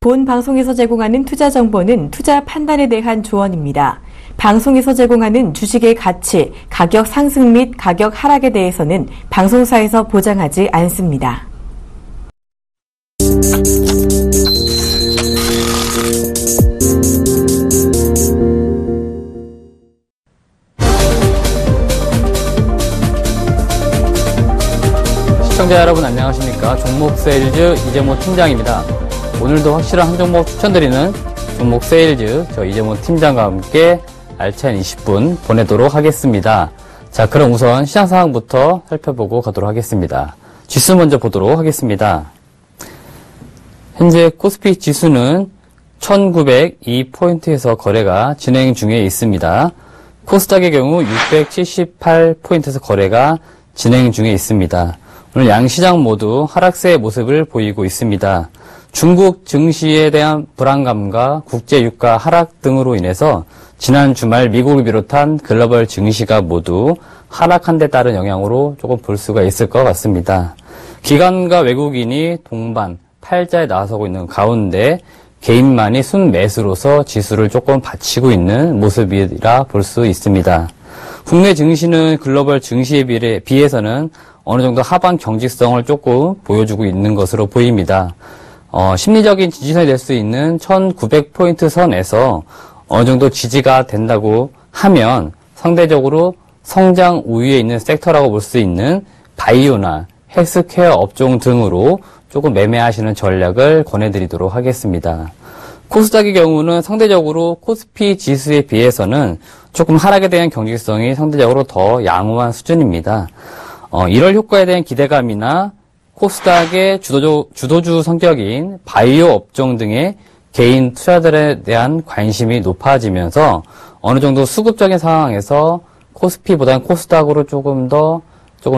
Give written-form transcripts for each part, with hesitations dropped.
본 방송에서 제공하는 투자 정보는 투자 판단에 대한 조언입니다. 방송에서 제공하는 주식의 가치, 가격 상승 및 가격 하락에 대해서는 방송사에서 보장하지 않습니다. 시청자 여러분 안녕하십니까? 종목 세일즈 이재모 팀장입니다. 오늘도 확실한 한 종목 추천드리는 종목 세일즈 저 이재모 팀장과 함께 알찬 20분 보내도록 하겠습니다. 자, 그럼 우선 시장 상황부터 살펴보고 가도록 하겠습니다. 지수 먼저 보도록 하겠습니다. 현재 코스피 지수는 1902포인트에서 거래가 진행 중에 있습니다. 코스닥의 경우 678포인트에서 거래가 진행 중에 있습니다. 오늘 양시장 모두 하락세의 모습을 보이고 있습니다. 중국 증시에 대한 불안감과 국제 유가 하락 등으로 인해서 지난 주말 미국을 비롯한 글로벌 증시가 모두 하락한 데 따른 영향으로 조금 볼 수가 있을 것 같습니다. 기관과 외국인이 동반, 팔자에 나서고 있는 가운데 개인만이 순매수로서 지수를 조금 받치고 있는 모습이라 볼 수 있습니다. 국내 증시는 글로벌 증시에 비해서는 어느 정도 하방 경직성을 조금 보여주고 있는 것으로 보입니다. 심리적인 지지선이 될 수 있는 1900포인트 선에서 어느 정도 지지가 된다고 하면 상대적으로 성장 우위에 있는 섹터라고 볼 수 있는 바이오나 헬스케어 업종 등으로 조금 매매하시는 전략을 권해드리도록 하겠습니다. 코스닥의 경우는 상대적으로 코스피 지수에 비해서는 조금 하락에 대한 경직성이 상대적으로 더 양호한 수준입니다. 1월 효과에 대한 기대감이나 코스닥의 주도주 성격인 바이오 업종 등의 개인 투자들에 대한 관심이 높아지면서 어느 정도 수급적인 상황에서 코스피보다는 코스닥으로 조금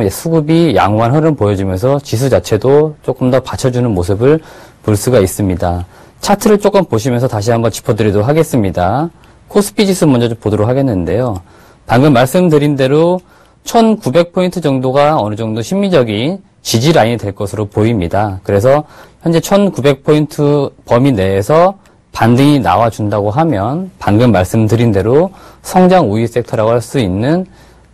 수급이 양호한 흐름 보여주면서 지수 자체도 조금 더 받쳐주는 모습을 볼 수가 있습니다. 차트를 조금 보시면서 다시 한번 짚어드리도록 하겠습니다. 코스피 지수 먼저 좀 보도록 하겠는데요. 방금 말씀드린 대로 1900포인트 정도가 어느 정도 심리적인 지지 라인이 될 것으로 보입니다. 그래서 현재 1900포인트 범위 내에서 반등이 나와준다고 하면 방금 말씀드린 대로 성장 우위 섹터라고 할 수 있는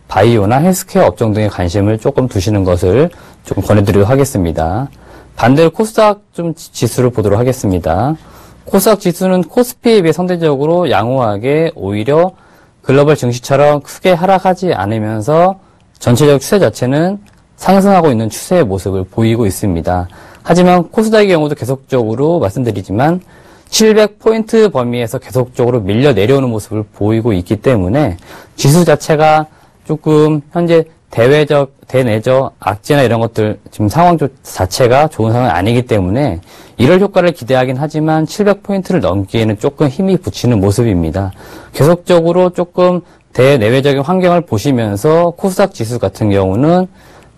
바이오나 헬스케어 업종 등에 관심을 조금 두시는 것을 좀 권해드리도록 하겠습니다. 반대로 코스닥 좀 지수를 보도록 하겠습니다. 코스닥 지수는 코스피에 비해 상대적으로 양호하게 오히려 글로벌 증시처럼 크게 하락하지 않으면서 전체적 추세 자체는 상승하고 있는 추세의 모습을 보이고 있습니다. 하지만 코스닥의 경우도 계속적으로 말씀드리지만 700포인트 범위에서 계속적으로 밀려 내려오는 모습을 보이고 있기 때문에 지수 자체가 조금 현재 대내적 악재나 이런 것들 지금 상황 자체가 좋은 상황이 아니기 때문에 이럴 효과를 기대하긴 하지만 700포인트를 넘기에는 조금 힘이 붙이는 모습입니다. 계속적으로 조금 대내외적인 환경을 보시면서 코스닥 지수 같은 경우는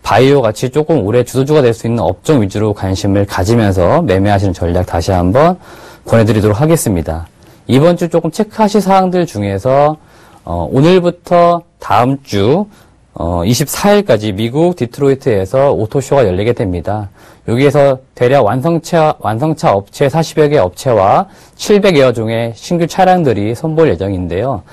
바이오 같이 조금 올해 주도주가 될 수 있는 업종 위주로 관심을 가지면서 매매하시는 전략 다시 한번 권해드리도록 하겠습니다. 이번 주 조금 체크하실 사항들 중에서 오늘부터 다음 주 24일까지 미국 디트로이트에서 오토쇼가 열리게 됩니다. 여기에서 대략 완성차 업체 40여 개 업체와 700여 종의 신규 차량들이 선보일 예정인데요.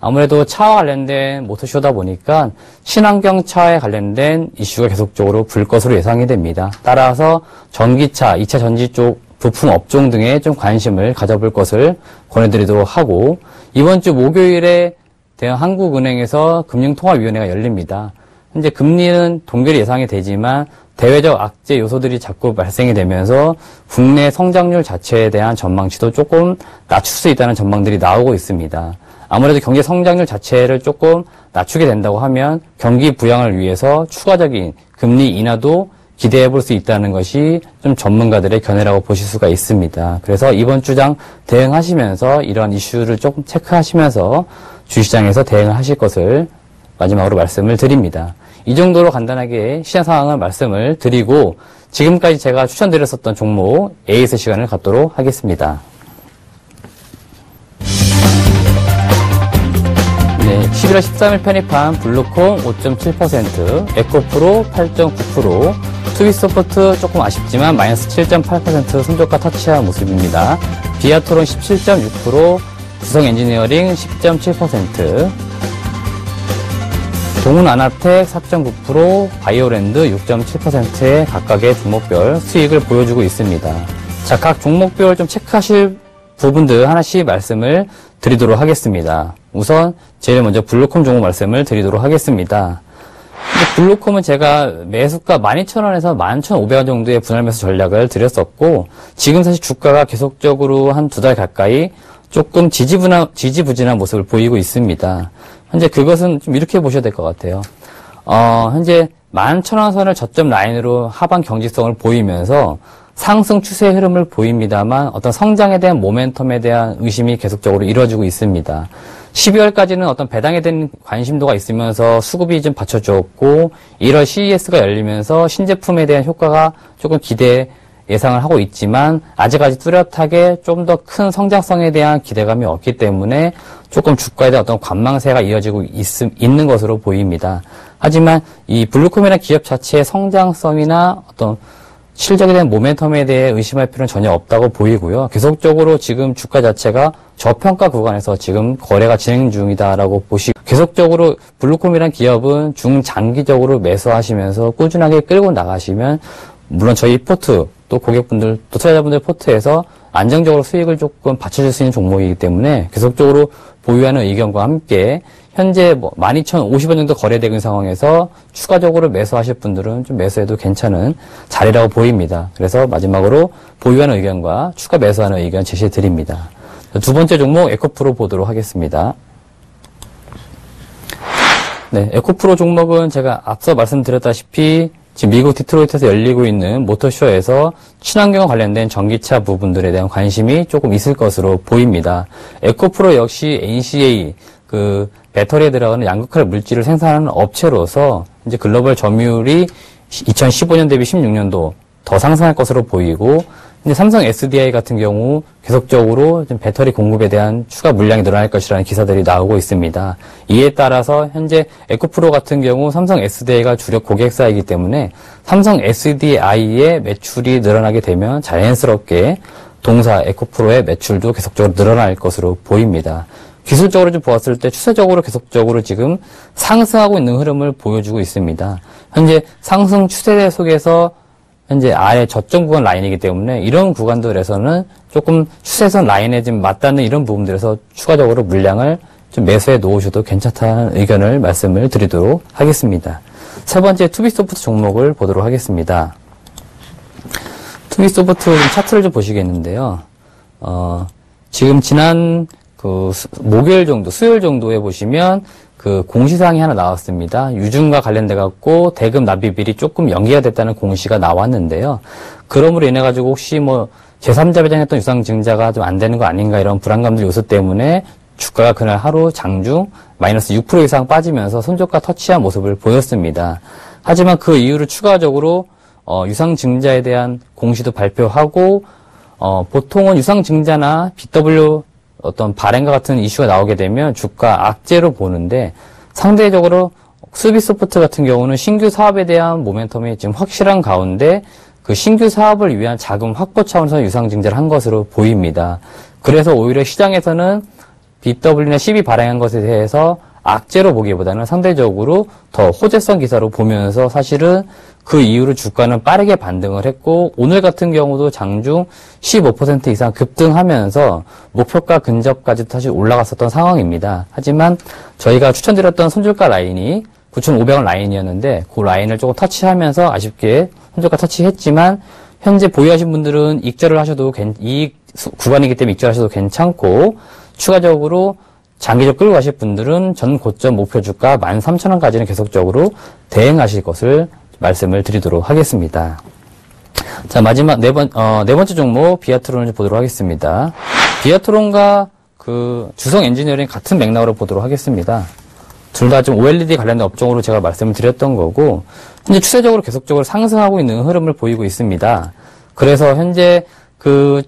아무래도 차와 관련된 모터쇼다 보니까 친환경 차에 관련된 이슈가 계속적으로 불 것으로 예상이 됩니다. 따라서 전기차, 2차 전지 쪽 부품 업종 등에 좀 관심을 가져볼 것을 권해드리도록 하고 이번 주 목요일에 대한한국은행에서 금융통화위원회가 열립니다. 현재 금리는 동결이 예상이 되지만 대외적 악재 요소들이 자꾸 발생이 되면서 국내 성장률 자체에 대한 전망치도 조금 낮출 수 있다는 전망들이 나오고 있습니다. 아무래도 경제 성장률 자체를 조금 낮추게 된다고 하면 경기 부양을 위해서 추가적인 금리 인하도 기대해 볼 수 있다는 것이 좀 전문가들의 견해라고 보실 수가 있습니다. 그래서 이번 주장 대응하시면서 이러한 이슈를 조금 체크하시면서 주시장에서 대응을 하실 것을 마지막으로 말씀을 드립니다. 이 정도로 간단하게 시장 상황을 말씀을 드리고 지금까지 제가 추천드렸었던 종목 AS 시간을 갖도록 하겠습니다. 네, 11월 13일 편입한 블루콩 5.7%, 에코프로 8.9%, 투비소프트 조금 아쉽지만 마이너스 7.8% 손절가 터치한 모습입니다. 비아트론 17.6%, 두성엔지니어링 10.7%, 동훈아나텍 4.9%, 바이오랜드 6.7%의 각각의 종목별 수익을 보여주고 있습니다. 자, 각 종목별 좀 체크하실 부분들 하나씩 말씀을 드리도록 하겠습니다. 우선 제일 먼저 블루콤 종목 말씀을 드리도록 하겠습니다. 블루콤은 제가 매수가 12,000원에서 11,500원 정도의 분할 매수 전략을 드렸었고, 지금 사실 주가가 계속적으로 한 2달 가까이 조금 지지부진한 모습을 보이고 있습니다. 현재 그것은 좀 이렇게 보셔야 될 것 같아요. 현재 11,000원 선을 저점 라인으로 하방 경직성을 보이면서 상승 추세 흐름을 보입니다만 어떤 성장에 대한 모멘텀에 대한 의심이 계속적으로 이루어지고 있습니다. 12월까지는 어떤 배당에 대한 관심도가 있으면서 수급이 좀 받쳐주었고 1월 CES가 열리면서 신제품에 대한 효과가 조금 예상을 하고 있지만 아직까지 뚜렷하게 좀 더 큰 성장성에 대한 기대감이 없기 때문에 조금 주가에 대한 어떤 관망세가 이어지고 있는 것으로 보입니다. 하지만 이 블루콤이라는 기업 자체의 성장성이나 어떤 실적에 대한 모멘텀에 대해 의심할 필요는 전혀 없다고 보이고요. 계속적으로 지금 주가 자체가 저평가 구간에서 지금 거래가 진행 중이다라고 보시고 계속적으로 블루콤이라는 기업은 중장기적으로 매수하시면서 꾸준하게 끌고 나가시면 물론 저희 포트 또 고객분들 또 투자자분들 포트에서 안정적으로 수익을 조금 받쳐줄 수 있는 종목이기 때문에 계속적으로 보유하는 의견과 함께 현재 12,050원 정도 거래되는 상황에서 추가적으로 매수하실 분들은 좀 매수해도 괜찮은 자리라고 보입니다. 그래서 마지막으로 보유하는 의견과 추가 매수하는 의견 제시해 드립니다. 두 번째 종목 에코프로 보도록 하겠습니다. 네, 에코프로 종목은 제가 앞서 말씀드렸다시피 지금 미국 디트로이트에서 열리고 있는 모터쇼에서 친환경 관련된 전기차 부분들에 대한 관심이 조금 있을 것으로 보입니다. 에코프로 역시 NCA 배터리에 들어가는 양극할 물질을 생산하는 업체로서 이제 글로벌 점유율이 2015년 대비 16년도 더 상승할 것으로 보이고 이제 삼성 SDI 같은 경우 계속적으로 좀 배터리 공급에 대한 추가 물량이 늘어날 것이라는 기사들이 나오고 있습니다. 이에 따라서 현재 에코프로 같은 경우 삼성 SDI가 주력 고객사이기 때문에 삼성 SDI의 매출이 늘어나게 되면 자연스럽게 동사 에코프로의 매출도 계속적으로 늘어날 것으로 보입니다. 기술적으로 좀 보았을 때 추세적으로 계속적으로 지금 상승하고 있는 흐름을 보여주고 있습니다. 현재 상승 추세 속에서 현재 아래 저점 구간 라인이기 때문에 이런 구간들에서는 조금 추세선 라인에 좀 맞닿는 이런 부분들에서 추가적으로 물량을 좀 매수해 놓으셔도 괜찮다는 의견을 말씀을 드리도록 하겠습니다. 세 번째 투비소프트 종목을 보도록 하겠습니다. 투비소프트 차트를 좀 보시겠는데요. 지금 지난 목요일 정도, 수요일 정도에 보시면 공시사항이 하나 나왔습니다. 유증과 관련돼 갖고 대금 납입일이 조금 연기가 됐다는 공시가 나왔는데요. 그러므로 인해 가지고 혹시 제3자 배당했던 유상증자가 좀 안 되는 거 아닌가 이런 불안감들 요소 때문에 주가가 그날 하루 장중 마이너스 6% 이상 빠지면서 손저가 터치한 모습을 보였습니다. 하지만 그 이후로 추가적으로 유상증자에 대한 공시도 발표하고 보통은 유상증자나 BW 어떤 발행과 같은 이슈가 나오게 되면 주가 악재로 보는데 상대적으로 수비소프트 같은 경우는 신규 사업에 대한 모멘텀이 지금 확실한 가운데 그 신규 사업을 위한 자금 확보 차원에서 유상증자를 한 것으로 보입니다. 그래서 오히려 시장에서는 BW나 CB 발행한 것에 대해서 악재로 보기보다는 상대적으로 더 호재성 기사로 보면서 사실은 그 이후로 주가는 빠르게 반등을 했고 오늘 같은 경우도 장중 15% 이상 급등하면서 목표가 근접까지 다시 올라갔었던 상황입니다. 하지만 저희가 추천드렸던 손절가 라인이 9,500원 라인이었는데 그 라인을 조금 터치하면서 아쉽게 손절가 터치했지만 현재 보유하신 분들은 익절을 하셔도 이익 구간이기 때문에 익절하셔도 괜찮고 추가적으로 장기적 끌고 가실 분들은 전 고점 목표 주가 13,000원까지는 계속적으로 대응하실 것을 말씀을 드리도록 하겠습니다. 자, 마지막 네 번째 종목 비아트론을 보도록 하겠습니다. 비아트론과 주성 엔지니어링 같은 맥락으로 보도록 하겠습니다. 둘 다 좀 OLED 관련된 업종으로 제가 말씀을 드렸던 거고 현재 추세적으로 계속적으로 상승하고 있는 흐름을 보이고 있습니다. 그래서 현재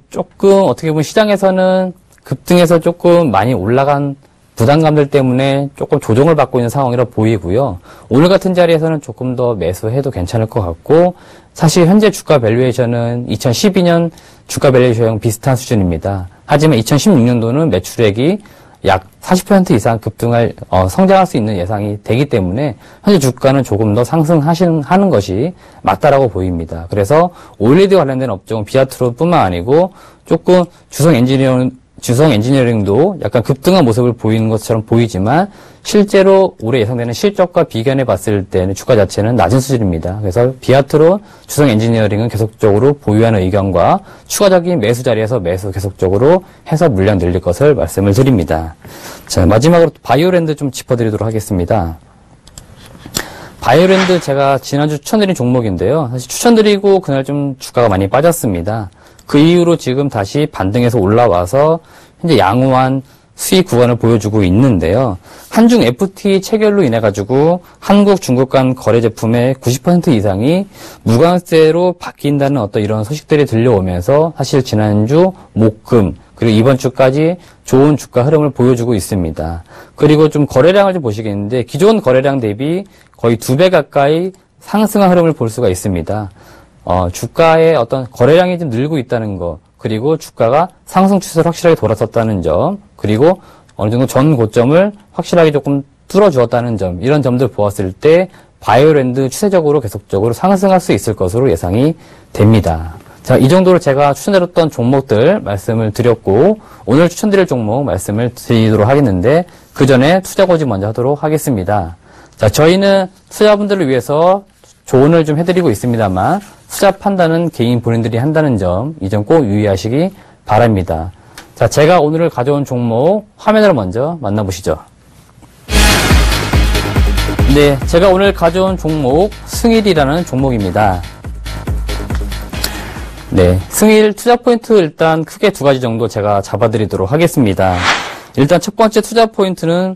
조금 어떻게 보면 시장에서는 급등해서 조금 많이 올라간 부담감들 때문에 조금 조정을 받고 있는 상황이라 보이고요. 오늘 같은 자리에서는 조금 더 매수해도 괜찮을 것 같고 사실 현재 주가 밸류에이션은 2012년 주가 밸류에이션이랑 비슷한 수준입니다. 하지만 2016년도는 매출액이 약 40% 이상 급등할 성장할 수 있는 예상이 되기 때문에 현재 주가는 조금 더 상승하는 것이 맞다라고 보입니다. 그래서 OLED 관련된 업종은 비아트로뿐만 아니고 조금 주성 엔지니어링도 약간 급등한 모습을 보이는 것처럼 보이지만 실제로 올해 예상되는 실적과 비견해 봤을 때는 주가 자체는 낮은 수준입니다. 그래서 비아트로, 주성 엔지니어링은 계속적으로 보유하는 의견과 추가적인 매수 자리에서 매수 계속적으로 해서 물량 늘릴 것을 말씀을 드립니다. 자, 마지막으로 바이오랜드 좀 짚어드리도록 하겠습니다. 바이오랜드 제가 지난주 추천드린 종목인데요. 사실 추천드리고 그날 좀 주가가 많이 빠졌습니다. 그 이후로 지금 다시 반등해서 올라와서 현재 양호한 수익 구간을 보여주고 있는데요. 한중 FTA 체결로 인해 가지고 한국, 중국 간 거래 제품의 90% 이상이 무관세로 바뀐다는 어떤 이런 소식들이 들려오면서 사실 지난주, 목금, 그리고 이번 주까지 좋은 주가 흐름을 보여주고 있습니다. 그리고 좀 거래량을 좀 보시겠는데 기존 거래량 대비 거의 2배 가까이 상승한 흐름을 볼 수가 있습니다. 주가의 어떤 거래량이 좀 늘고 있다는 거, 그리고 주가가 상승 추세를 확실하게 돌아섰다는 점, 그리고 어느 정도 전 고점을 확실하게 조금 뚫어주었다는 점, 이런 점들 보았을 때 바이오랜드 추세적으로 계속적으로 상승할 수 있을 것으로 예상이 됩니다. 자, 이 정도로 제가 추천드렸던 종목들 말씀을 드렸고, 오늘 추천드릴 종목 말씀을 드리도록 하겠는데, 그 전에 투자 고지 먼저 하도록 하겠습니다. 자, 저희는 투자분들을 위해서 조언을 좀 해드리고 있습니다만, 투자 판단은 개인 본인들이 한다는 점, 이 점 꼭 유의하시기 바랍니다. 자, 제가 오늘 가져온 종목 화면으로 먼저 만나보시죠. 네, 제가 오늘 가져온 종목 승일이라는 종목입니다. 네, 승일 투자 포인트 일단 크게 두 가지 정도 제가 잡아드리도록 하겠습니다. 일단 첫 번째 투자 포인트는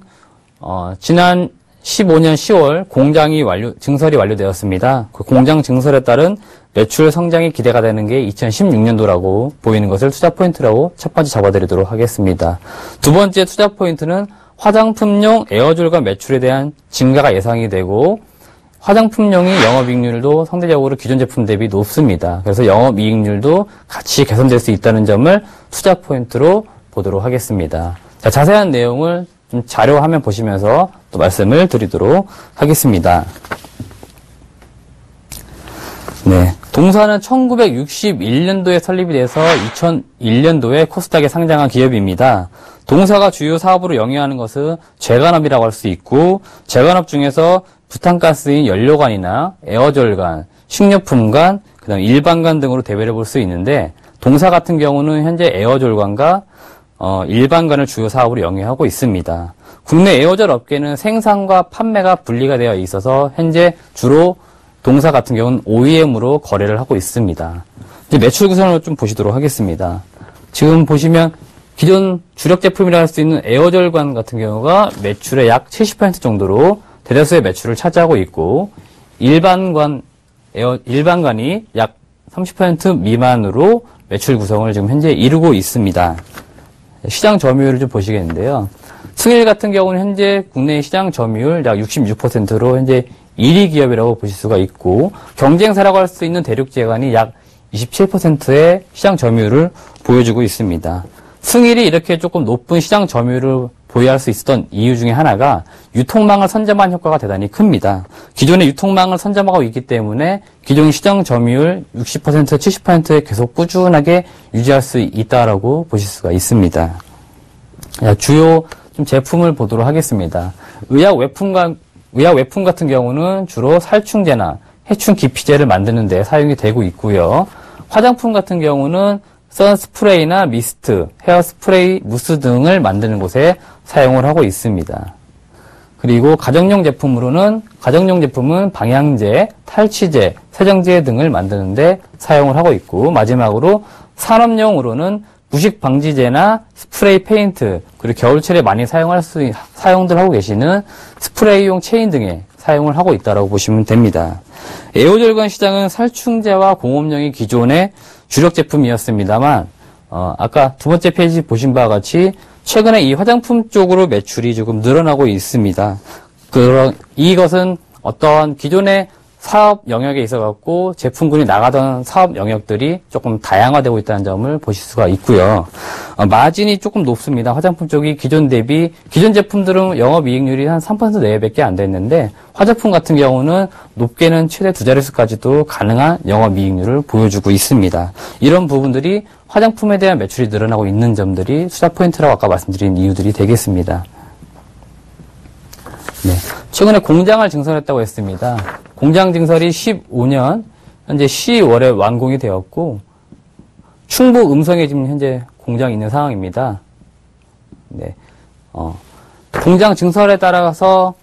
지난 15년 10월 공장이 증설이 완료되었습니다. 그 공장 증설에 따른 매출 성장이 기대가 되는 게 2016년도라고 보이는 것을 투자 포인트라고 첫 번째 잡아드리도록 하겠습니다. 두 번째 투자 포인트는 화장품용 에어졸과 매출에 대한 증가가 예상이 되고 화장품용이 영업이익률도 상대적으로 기존 제품 대비 높습니다. 그래서 영업이익률도 같이 개선될 수 있다는 점을 투자 포인트로 보도록 하겠습니다. 자, 자세한 내용을 좀 자료 화면 보시면서 또 말씀을 드리도록 하겠습니다. 네. 동사는 1961년도에 설립이 돼서 2001년도에 코스닥에 상장한 기업입니다. 동사가 주요 사업으로 영위하는 것은 재관업이라고 할 수 있고, 재관업 중에서 부탄가스인 연료관이나 에어졸관, 식료품관, 그다음 일반관 등으로 대별해 볼 수 있는데, 동사 같은 경우는 현재 에어졸관과 일반관을 주요 사업으로 영위하고 있습니다. 국내 에어졸 업계는 생산과 판매가 분리가 되어 있어서 현재 주로 동사 같은 경우는 OEM으로 거래를 하고 있습니다. 이제 매출 구성을 좀 보시도록 하겠습니다. 지금 보시면 기존 주력 제품이라 할 수 있는 에어졸관 같은 경우가 매출의 약 70% 정도로 대다수의 매출을 차지하고 있고, 일반관이 약 30% 미만으로 매출 구성을 지금 현재 이루고 있습니다. 시장 점유율을 좀 보시겠는데요. 승일 같은 경우는 현재 국내 시장 점유율 약 66%로 현재 1위 기업이라고 보실 수가 있고, 경쟁사라고 할 수 있는 대륙제관이 약 27%의 시장 점유율을 보여주고 있습니다. 승일이 이렇게 조금 높은 시장 점유율을 보유할 수 있었던 이유 중에 하나가 유통망을 선점한 효과가 대단히 큽니다. 기존의 유통망을 선점하고 있기 때문에 기존 시장 점유율 60%, 70%에 계속 꾸준하게 유지할 수 있다라고 보실 수가 있습니다. 주요 좀 제품을 보도록 하겠습니다. 의약 외품 같은 경우는 주로 살충제나 해충 기피제를 만드는 데 사용이 되고 있고요. 화장품 같은 경우는 선스프레이나 미스트, 헤어스프레이, 무스 등을 만드는 곳에 사용을 하고 있습니다. 그리고 가정용 제품은 방향제, 탈취제, 세정제 등을 만드는 데 사용을 하고 있고, 마지막으로 산업용으로는 부식 방지제나 스프레이 페인트, 그리고 겨울철에 많이 사용들 하고 계시는 스프레이용 체인 등에 사용을 하고 있다고 보시면 됩니다. 에어졸관 시장은 살충제와 공업용이 기존의 주력 제품이었습니다만, 아까 두 번째 페이지 보신 바와 같이 최근에 이 화장품 쪽으로 매출이 조금 늘어나고 있습니다. 이것은 어떤 기존의 사업 영역에 있어갖고 제품군이 나가던 사업 영역들이 조금 다양화되고 있다는 점을 보실 수가 있고요. 마진이 조금 높습니다. 화장품 쪽이 기존 제품들은 영업이익률이 한 3% 내외밖에 안 됐는데 화장품 같은 경우는 높게는 최대 2자릿수까지도 가능한 영업이익률을 보여주고 있습니다. 이런 부분들이 화장품에 대한 매출이 늘어나고 있는 점들이 투자 포인트라고 아까 말씀드린 이유들이 되겠습니다. 네, 최근에 공장을 증설했다고 했습니다. 공장 증설이 15년, 현재 10월에 완공이 되었고, 충북 음성에 지금 현재 공장이 있는 상황입니다. 네, 공장 증설에 따라서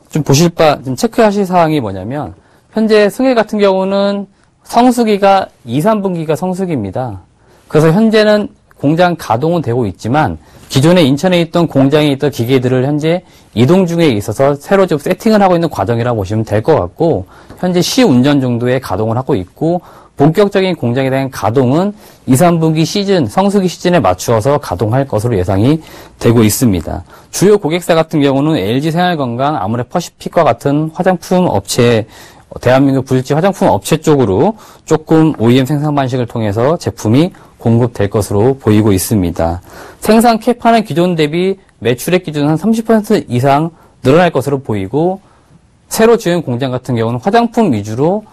좀 좀 체크하실 사항이 뭐냐면, 현재 승일 같은 경우는 성수기가 2, 3분기가 성수기입니다. 그래서 현재는 공장 가동은 되고 있지만, 기존에 인천에 있던 공장에 있던 기계들을 현재 이동 중에 있어서 새로 좀 세팅을 하고 있는 과정이라고 보시면 될 것 같고, 현재 시운전 정도의 가동을 하고 있고, 본격적인 공장에 대한 가동은 2, 3분기 시즌, 성수기 시즌에 맞추어서 가동할 것으로 예상이 되고 있습니다. 주요 고객사 같은 경우는 LG생활건강, 아모레퍼시픽과 같은 화장품 업체, 대한민국 부일지 화장품 업체 쪽으로 조금 OEM 생산 방식을 통해서 제품이 공급될 것으로 보이고 있습니다. 생산 캐파는 기존 대비 매출액 기준 한 30% 이상 늘어날 것으로 보이고, 새로 지은 공장 같은 경우는 화장품 위주로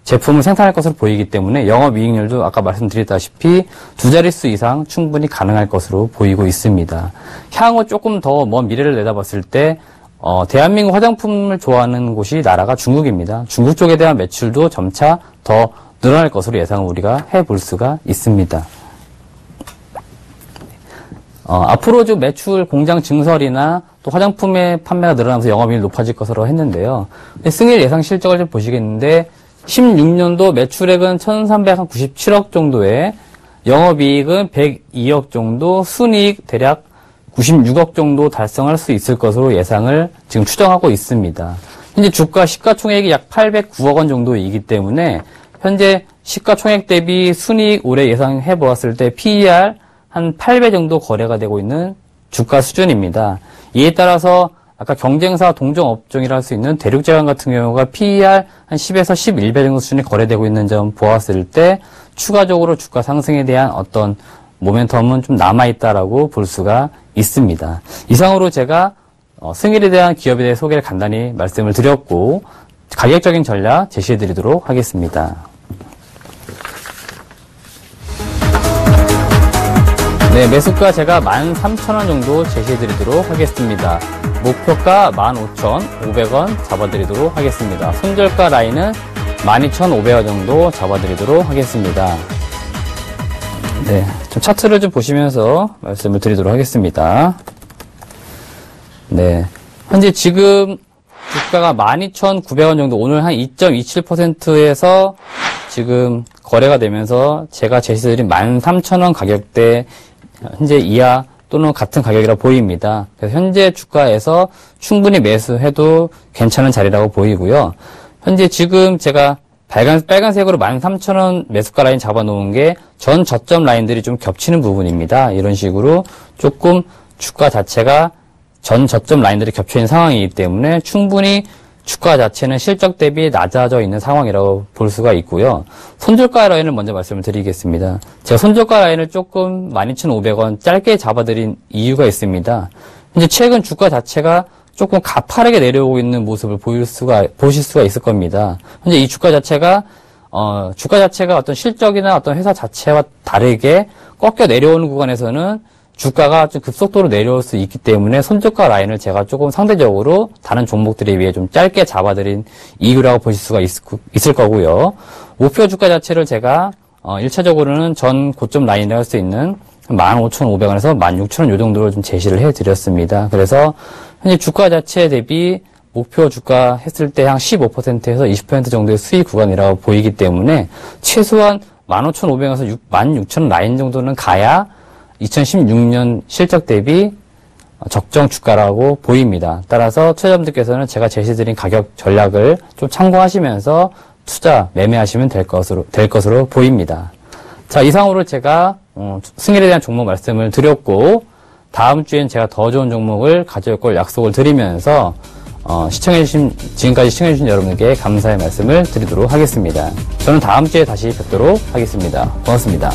제품을 생산할 것으로 보이기 때문에 영업이익률도 아까 말씀드렸다시피 2자릿수 이상 충분히 가능할 것으로 보이고 있습니다. 향후 조금 더 먼 미래를 내다봤을 때 대한민국 화장품을 좋아하는 곳이 나라가 중국입니다. 중국 쪽에 대한 매출도 점차 더 늘어날 것으로 예상을 우리가 해볼 수가 있습니다. 앞으로 좀 매출 공장 증설이나 또 화장품의 판매가 늘어나면서 영업이익이 높아질 것으로 했는데요. 승일 예상 실적을 좀 보시겠는데 16년도 매출액은 1,397억 정도에 영업이익은 102억 정도, 순이익 대략 96억 정도 달성할 수 있을 것으로 예상을 지금 추정하고 있습니다. 현재 주가 시가총액이 약 809억 원 정도이기 때문에 현재 시가총액 대비 순이익 올해 예상해 보았을 때 PER 한 8배 정도 거래가 되고 있는 주가 수준입니다. 이에 따라서 아까 경쟁사 동종 업종이라 할 수 있는 대륙제강 같은 경우가 PER 한 10에서 11배 정도 수준이 거래되고 있는 점 보았을 때 추가적으로 주가 상승에 대한 어떤 모멘텀은 좀 남아있다라고 볼 수가 있습니다. 이상으로 제가 승일에 대한 기업에 대해 소개를 간단히 말씀을 드렸고 가격적인 전략 제시해 드리도록 하겠습니다. 네, 매수가 제가 13,000원 정도 제시해 드리도록 하겠습니다. 목표가 15,500원 잡아드리도록 하겠습니다. 손절가 라인은 12,500원 정도 잡아드리도록 하겠습니다. 네, 좀 차트를 좀 보시면서 말씀을 드리도록 하겠습니다. 네, 현재 지금 주가가 12,900원 정도, 오늘 한 2.27%에서 지금 거래가 되면서 제가 제시드린 13,000원 가격대 현재 이하 또는 같은 가격이라 보입니다. 그래서 현재 주가에서 충분히 매수해도 괜찮은 자리라고 보이고요. 현재 지금 제가 빨간색으로 13,000원 매수가 라인 잡아놓은 게 전 저점 라인들이 좀 겹치는 부분입니다. 이런 식으로 조금 주가 자체가 전 저점 라인들이 겹쳐있는 상황이기 때문에 충분히 주가 자체는 실적 대비 낮아져 있는 상황이라고 볼 수가 있고요. 손절가 라인을 먼저 말씀을 드리겠습니다. 제가 손절가 라인을 조금 12,500원 짧게 잡아드린 이유가 있습니다. 이제 최근 주가 자체가 조금 가파르게 내려오고 있는 모습을 보실 수가 있을 겁니다. 현재 이 주가 자체가 어떤 실적이나 어떤 회사 자체와 다르게 꺾여 내려오는 구간에서는 주가가 좀 급속도로 내려올 수 있기 때문에 손절가 라인을 제가 조금 상대적으로 다른 종목들에 비해 좀 짧게 잡아드린 이유라고 보실 수가 있을 거고요. 목표 주가 자체를 제가 1차적으로는 전 고점 라인이라고 할 수 있는 15,500원에서 16,000원 요 정도로 좀 제시를 해드렸습니다. 그래서 현재 주가 자체 대비 목표 주가 했을 때 한 15%에서 20% 정도의 수익 구간이라고 보이기 때문에 최소한 15,500원에서 16,000원 라인 정도는 가야 2016년 실적 대비 적정 주가라고 보입니다. 따라서 투자자분들께서는 제가 제시드린 가격 전략을 좀 참고하시면서 매매하시면 될 것으로 보입니다. 자, 이상으로 제가 승일에 대한 종목 말씀을 드렸고 다음 주엔 제가 더 좋은 종목을 가져올 걸 약속을 드리면서 지금까지 시청해주신 여러분께 감사의 말씀을 드리도록 하겠습니다. 저는 다음 주에 다시 뵙도록 하겠습니다. 고맙습니다.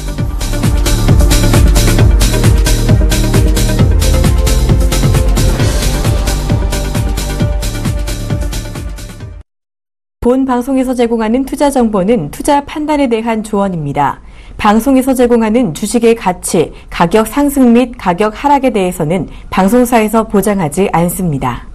본 방송에서 제공하는 투자 정보는 투자 판단에 대한 조언입니다. 방송에서 제공하는 주식의 가치, 가격 상승 및 가격 하락에 대해서는 방송사에서 보장하지 않습니다.